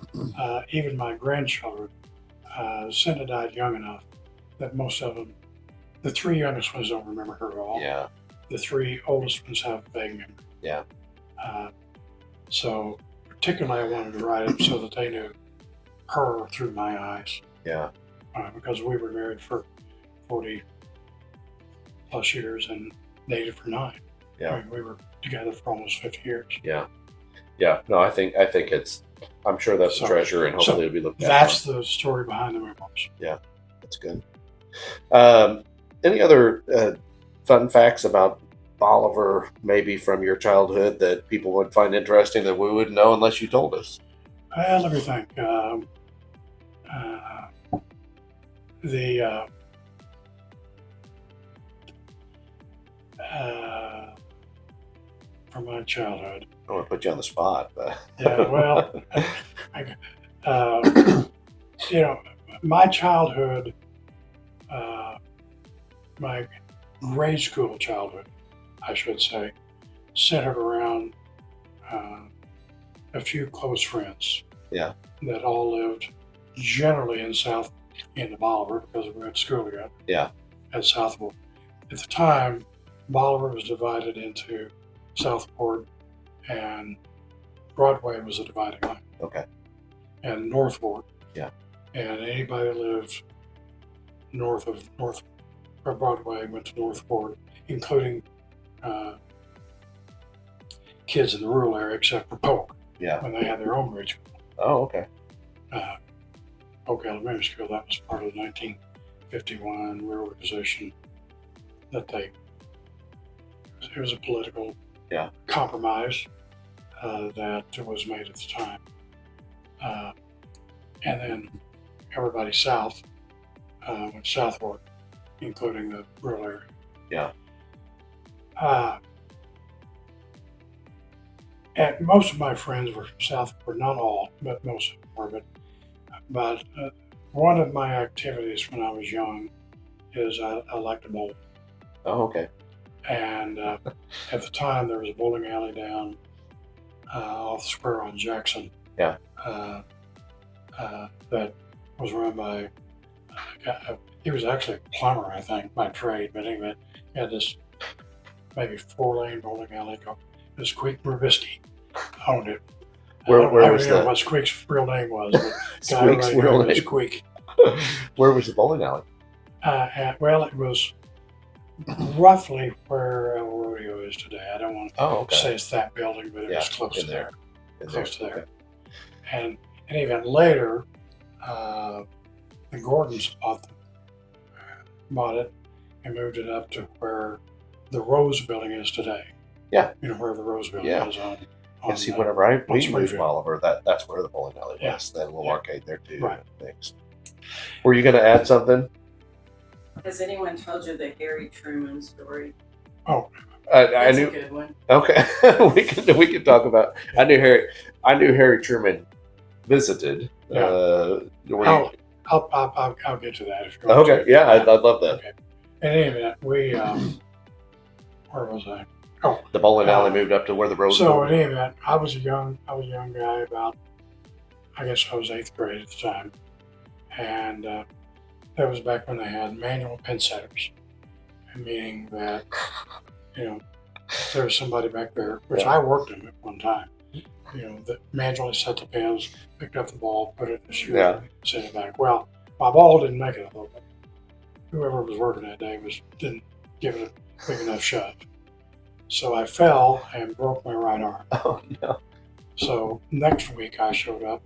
even my grandchildren, Cinda died young enough that most of them, the three youngest ones don't remember her at all. Yeah. The three oldest ones have a vague memory. Yeah. So particularly I wanted to write it so that they knew her through my eyes. Yeah. Because we were married for 40 plus years and dated for 9. Yeah. I mean, we were together for almost 50 years. Yeah. Yeah. No, I think it's, I'm sure that's a treasure and hopefully it'll be looked at. That's the story behind the memoirs. Yeah. That's good. Any other fun facts about Bolivar, maybe from your childhood, that people would find interesting that we wouldn't know unless you told us? Well, let me think. From my childhood. I don't want to put you on the spot, but yeah, well, my childhood, my grade school childhood, I should say, centered around a few close friends. Yeah. That all lived generally in the Bolivar, because we went to school together. Yeah. At Southport. At the time, Bolivar was divided into Southport and Broadway was a dividing line. Okay. And Northport. Yeah. And anybody that lived north of Broadway went to Northport, including kids in the rural area, except for Polk. Yeah. When they had their own grade school. Oh, okay. Polk Elementary School, that was part of the 1951 reorganization that they it was a political Yeah. compromise that was made at the time. And then everybody south went southward, including the rural area. Yeah. And most of my friends were from southward, not all, but most of them were. But one of my activities when I was young is I liked to bowl. Oh, okay. And at the time, there was a bowling alley down off the square on Jackson. Yeah. That was run by he was actually a plumber, I think, by trade. But anyway, he had this maybe 4-lane bowling alley called Squeak Brubisky owned it. Where I was don't know that? what Squeak's real name was. But Squeak's real name. Squeak. Where was the bowling alley? Well, it was roughly where El Rodeo is today. I don't want to say it's that building, but it was close to there. Close to there. And even later, the Gordons bought it and moved it up to where the Rose Building is today. Yeah. You know, where the Rose Building is on. And see, whenever we moved to Bolivar, that's where the bowling alley was. Yeah. That little arcade there too. Right. Thanks. Were you going to add something? Has anyone told you the Harry Truman story? Oh, I knew. A good one. Okay, we can talk about. I knew Harry Truman visited. Yeah. Where I'll get to that if you want. okay, yeah, I'd love that. Okay. In any event, we where was I? Oh, The bowling alley moved up to where the Rose. So in any event, I was a young guy. About, I guess I was 8th grade at the time, and that was back when they had manual pin setters, meaning that there was somebody back there, which I worked in at one time. That manually set the pins, picked up the ball, put it in the shoe, sent it back. Well, my ball didn't make it a little bit. Whoever was working that day didn't give it a big enough shove. So I fell and broke my right arm. Oh no! So next week I showed up,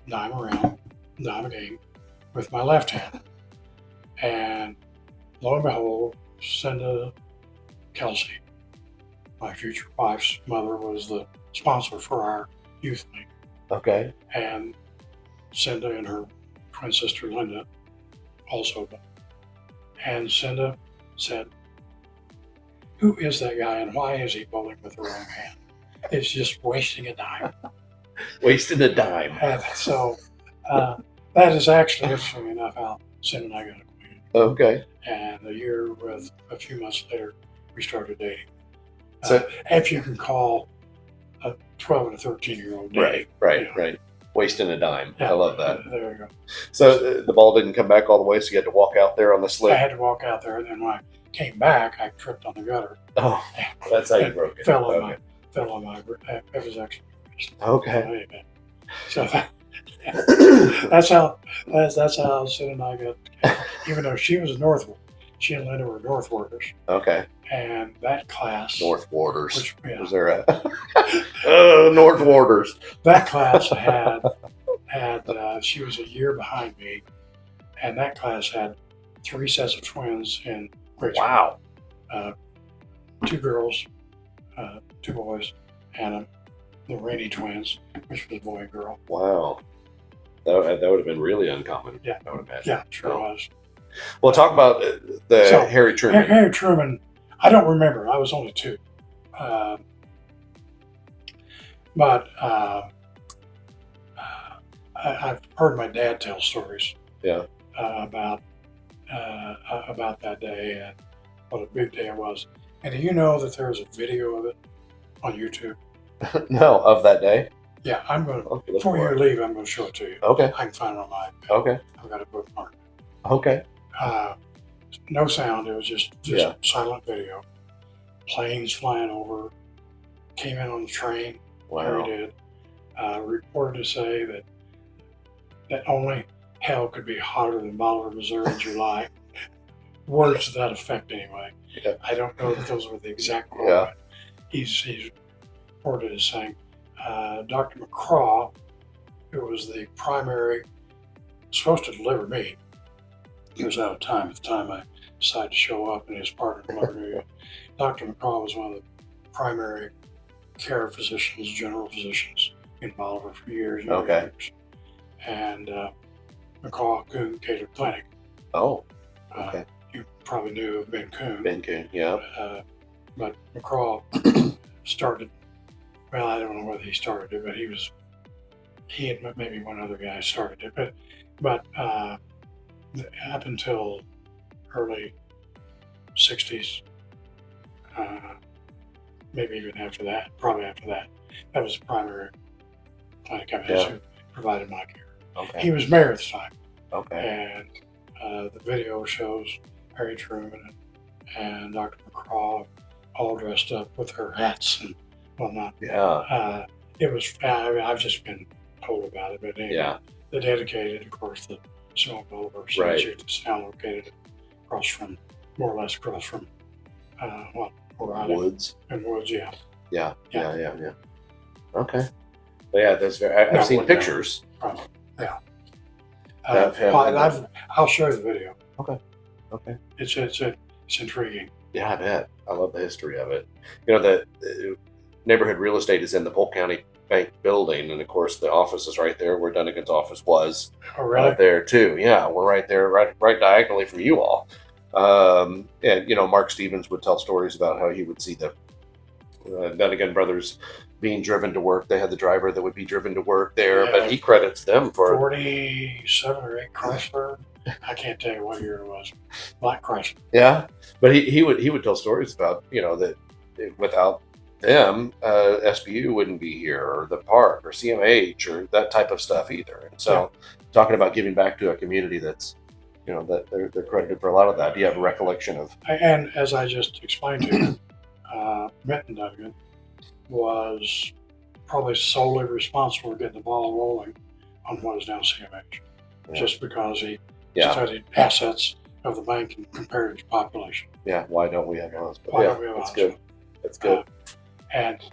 dime a game, with my left hand, and lo and behold, Cinda Kelsey, my future wife's mother, was the sponsor for our youth league. Okay. And Cinda and her twin sister Linda also. And Cinda said, "Who is that guy and why is he bowling with the wrong hand? It's just wasting a dime." Wasting a dime. And so that is actually, interesting enough, how Cinda and I got acquainted. Okay. And a few months later, we started dating. So if you can call a 12 and a 13-year-old dating. Right. Wasting a dime. Yeah, I love that. There you go. So the ball didn't come back all the way, so you had to walk out there on the I slip. had to walk out there, and then when I came back, I tripped on the gutter. Oh, that's how you broke it. Fell on my. It was actually. Okay. So that's how Sid and I got together. Even though she was a Northward, she and Linda were Northwarders, Okay. and that class, Northwarders. which, Was there a Northwarders? that class had she was a year behind me, and that class had 3 sets of twins in grade school. Wow. 2 girls, 2 boys, and the Rainey twins, which was boy and girl. Wow. That would have been really uncommon. Yeah. I would imagine. Yeah, sure was. Well, talk about the So, Harry Truman. Harry Truman, I don't remember. I was only 2. But I've heard my dad tell stories about that day and what a big day it was. And do you know that there's a video of it on YouTube? No, of that day. Yeah, I'm going to, Okay, before you leave, I'm going to show it to you. Okay. I can find it on my iPad. Okay. I've got a bookmark. Okay. No sound. It was just silent video. Planes flying over. Came in on the train. Wow. Harry did. Reported to say that only hell could be hotter than Bolivar, Missouri in July. Words to that effect, anyway. Yeah. I don't know if those were the exact quote. Yeah. But he's reported as saying, Dr. McCraw, who was the primary, supposed to deliver me, he was out of time at the time I decided to show up, and his partner in Bolivar. Dr. McCraw was one of the primary care physicians, general physicians in Bolivar for years and Okay. years. And McCraw Coon Cater Clinic. Oh, okay. You probably knew of Ben Coon. Ben Coon, yeah. But McCraw started, well, I don't know whether he started it, but he and maybe one other guy started it. But up until early 60s, maybe even after that, probably after that, that was the primary clinic who provided my care. Okay. He was mayor at the time. Okay. And the video shows Harry Truman and Dr. McCraw all dressed up with their hats and whatnot. Yeah. It was, I've just been told about it, but anyway, Yeah. they dedicated, of course, the Snow Bolivar Right. statue that's now located across from, more or less across from, where I live Woods. in Woods, yeah. Yeah. Yeah. Yeah. Yeah. Yeah. Okay. But yeah, that's very. I've seen pictures. Yeah. Of him. I'll show you the video. Okay. Okay. It's intriguing. Yeah, I bet. I love the history of it. You know, the neighborhood real estate is in the Polk County Bank building, and of course, the office is right there where Dunnigan's office was. Oh, really? There too. Yeah, we're right there, right diagonally from you all. And you know, Mark Stevens would tell stories about how he would see the Dunnigan brothers being driven to work. They had the driver that would be driven to work there, Yeah. but he credits them for 47 or 8 Chrysler. I can't tell you what year it was. Black Chrysler. Yeah, but he would tell stories about, you know, that without them, SBU wouldn't be here, or the park, or CMH, or that type of stuff either. And so, talking about giving back to a community that's, you know, that they're credited for a lot of that. Do you have a recollection of? And as I just explained to you, Benton Dunnigan was probably solely responsible for getting the ball rolling on what is now CMH, just because he studied assets of the bank and compared it to population. Yeah, why don't we have those? Why don't we have that's those? good. That's good. And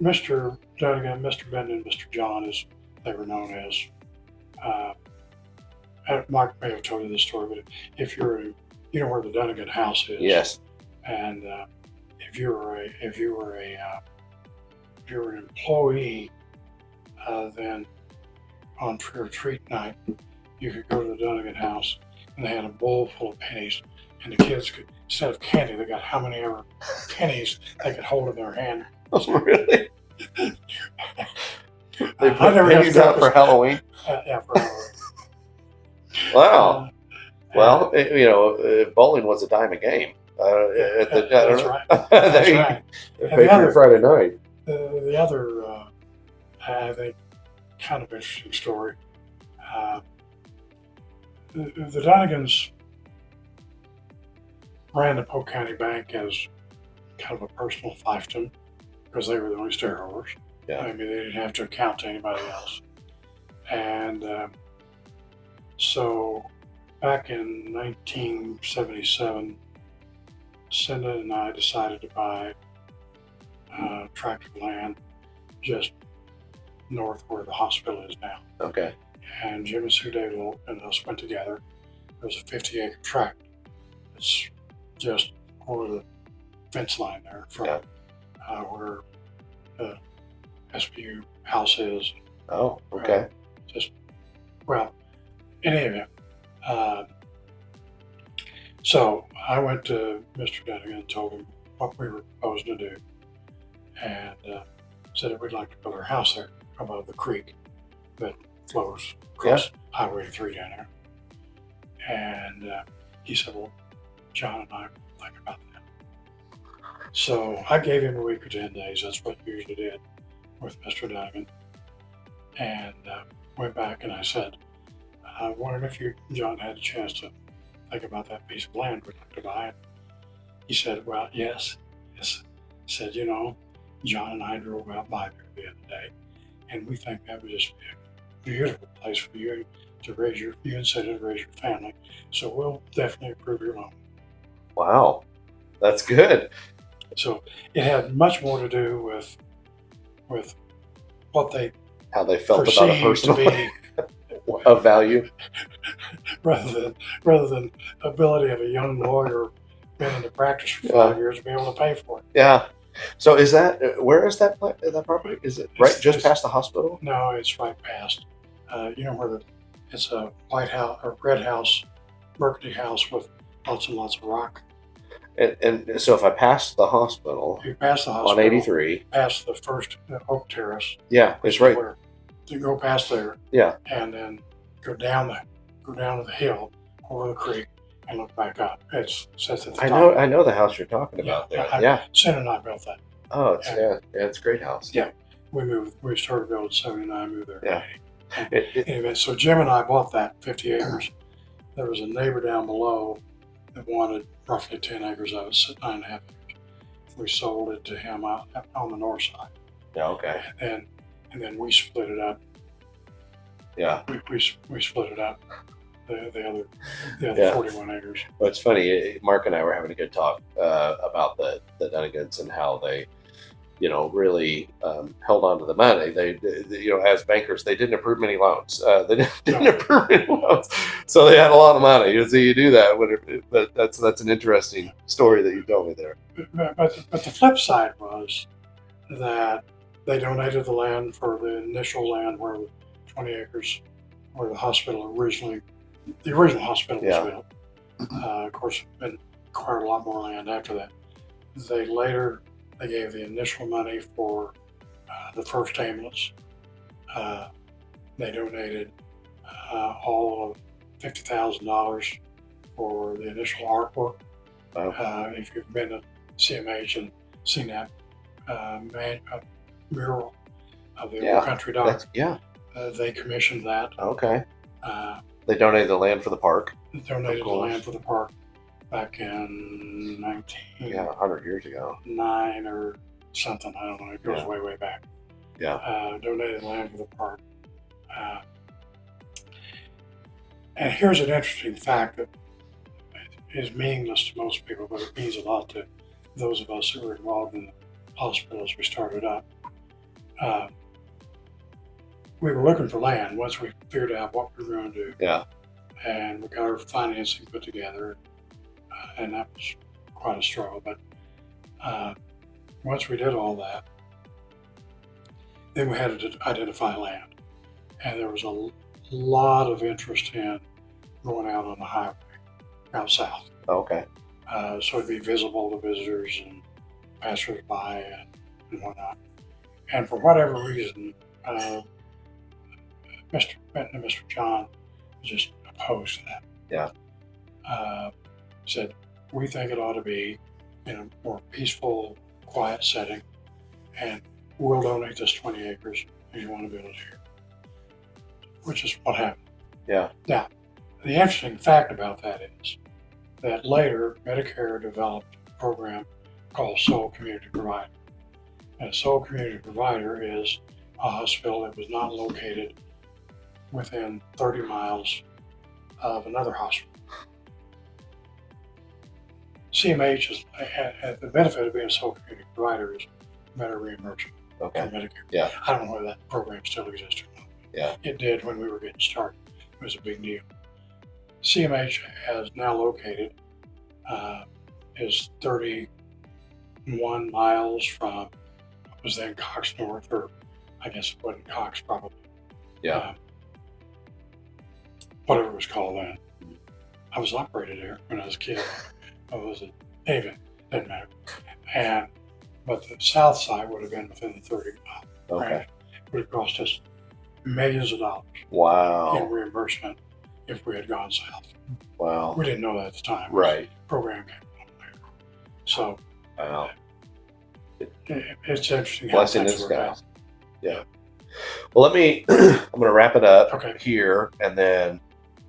Mr. Dunnigan, Mr. Benton, Mr. John, as they were known as, Mark may have told you this story, but if you're, you know where the Dunnigan house is. Yes. And if you were an employee, then on trick or treat night, you could go to the Dunnigan house, and they had a bowl full of pennies, and the kids could, instead of candy, they got how many ever pennies they could hold in their hand. Oh, really? They put I never pennies got out for Halloween. Yeah, for Halloween. Wow. Well, you know, bowling was a dime a game. That's right. That's That's right. They paid for Friday night. The other, I think, kind of interesting story. The Dunnigans ran the Polk County Bank as kind of a personal fiefdom because they were the only shareholders. Yeah. I mean, they didn't have to account to anybody else. And so back in 1977, Cinda and I decided to buy a tract of land just north where the hospital is now. Okay. And Jim and Sue David and us went together. There was a 50-acre tract. It's just over the fence line there from where the SBU house is. Oh, okay. In any event, so I went to Mr. Dunnigan and told him what we were proposing to do, and said that we'd like to build our house there above the creek that flows across Highway 3 down there. And he said, well, John and I think about that. So I gave him a week or 10 days. That's what you usually did with Mr. Dunnigan. And went back and I said, I wondered if you, John, had a chance to think about that piece of land we'd like to buy. He said, well, yes. He said, you know, John and I drove out by there the other day, and we think that would just be a beautiful place for you to raise you and Cinda to raise your family. So we'll definitely approve your loan. Wow. That's good. So it had much more to do with what they how they felt about a perceived to personal. be of value. rather than ability of a young lawyer been in the practice for 5 years to be able to pay for it. Yeah. So is that where is that property? Is it right just past the hospital? No, it's right past. You know where it's a white house or red house, burgundy house with lots and lots of rock. And so if I pass the hospital, You pass the hospital on 83, past the first Oak Terrace. yeah, it's right. You go past there, Yeah, and then go down to the hill over the creek and look back up. It's at the top. I know the house you're talking about there. Yeah. Sin and I built that. Oh, it's a great house. Yeah. We started building 79, moved there. Yeah. Anyway, so Jim and I bought that 50 acres. There was a neighbor down below that wanted roughly 10 acres of it, 9.5 acres. We sold it to him out on the north side. Yeah. Okay. And then we split it up. Yeah. We split it up. The other 41 acres. Well, it's funny. Mark and I were having a good talk about the Dunnigans and how they, really held on to the money. They as bankers, they didn't approve many loans. They didn't approve many loans, so they had a lot of money. So you do that, but that's an interesting story that you told me there. But the flip side was that they donated the land for the initial land where the 20 acres where the original hospital was built. Of course, it acquired a lot more land after that. They gave the initial money for the first ambulance. They donated all of $50,000 for the initial artwork. Wow. If you've been to CMH and seen that mural of the old country doctor, they commissioned that. Okay. They donated the land for the park. They donated the land for the park back in 100 years ago. 9 or something. I don't know. It goes way back. Yeah. Donated land for the park. And here's an interesting fact that is meaningless to most people, but it means a lot to those of us who were involved in the hospital as we started up. We were looking for land once we figured out what we were going to do. Yeah. And we got our financing put together, and that was quite a struggle. But once we did all that, then we had to identify land. And there was a lot of interest in going out on the highway out south. Okay. So it'd be visible to visitors and passersby and whatnot. And for whatever reason, Mr. Benton and Mr. John just opposed that. Yeah. Said, we think it ought to be in a more peaceful, quiet setting, and we'll donate this 20 acres if you want to build it here. Which is what happened. Yeah. Now, the interesting fact about that is that later Medicare developed a program called Sole Community Provider. And a Sole Community Provider is a hospital that was not located within 30 miles of another hospital. CMH is the benefit of being a sole community provider is better reimbursement from Medicare. Yeah. I don't know whether that program still exists or not. Yeah. It did when we were getting started. It was a big deal. CMH has now located is 31 miles from what was then Cox North, or I guess it wasn't Cox probably. Yeah. Whatever it was called then. I was operated there when I was a kid. I was at Haven, didn't matter. But the south side would have been within the 30 mile. Okay. Right? It would have cost us millions of dollars Wow. in reimbursement if we had gone south. Wow. We didn't know that at the time. Right. The program came along later. So wow. It's interesting. Blessing in disguise. Yeah. Well, I'm going to wrap it up here, and then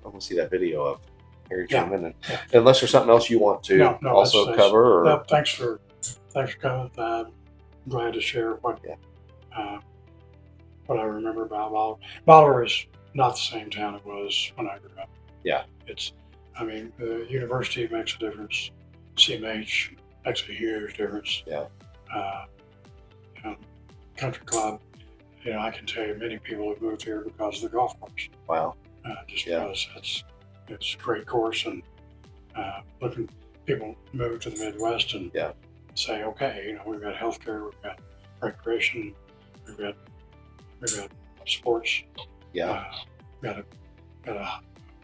I'm going to see that video of Kerry Truman. And unless there's something else you want to also cover, or no, thanks for coming. I'm glad to share what I remember about Bolivar. Bolivar is not the same town it was when I grew up. Yeah. The university makes a difference. CMH makes a huge difference. Yeah. Country club. I can tell you many people have moved here because of the golf course. Wow. just Yeah. because it's a great course, and looking people move to the Midwest and Yeah. say, okay, we've got healthcare, we've got recreation, we've got sports, Yeah. got a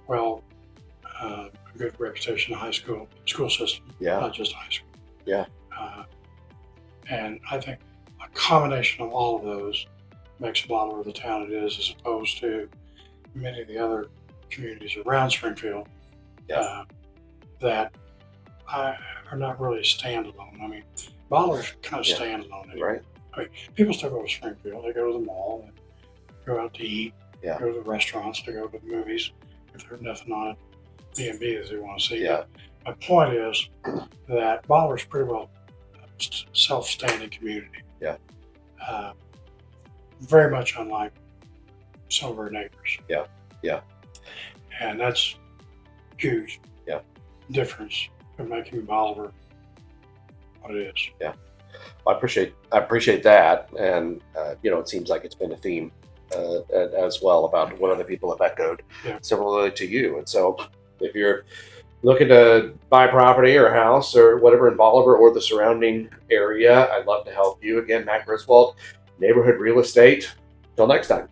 well a good reputation in the school system, Yeah. not just high school. Yeah. And I think a combination of all of those makes Bolivar the town it is, as opposed to many of the other communities around Springfield that are not really standalone. I mean, Bolivar's kind of standalone anyway. Right. I mean, people still go to Springfield. They go to the mall, and go out to eat, Yeah. go to the restaurants, to go to the movies if there's nothing on at B&B that they want to see. Yeah. But my point is that Bolivar's pretty well a self-standing community. Yeah. Very much unlike some of our neighbors. Yeah. Yeah. And that's huge. Yeah. Difference in making Bolivar what it is. Yeah. I appreciate that, and it seems like it's been a theme as well about what other people have echoed similarly to you. And so, if you're looking to buy property or a house or whatever in Bolivar or the surrounding area, I'd love to help you. Again, Matt Griswold, Neighborhood Real Estate. Till next time.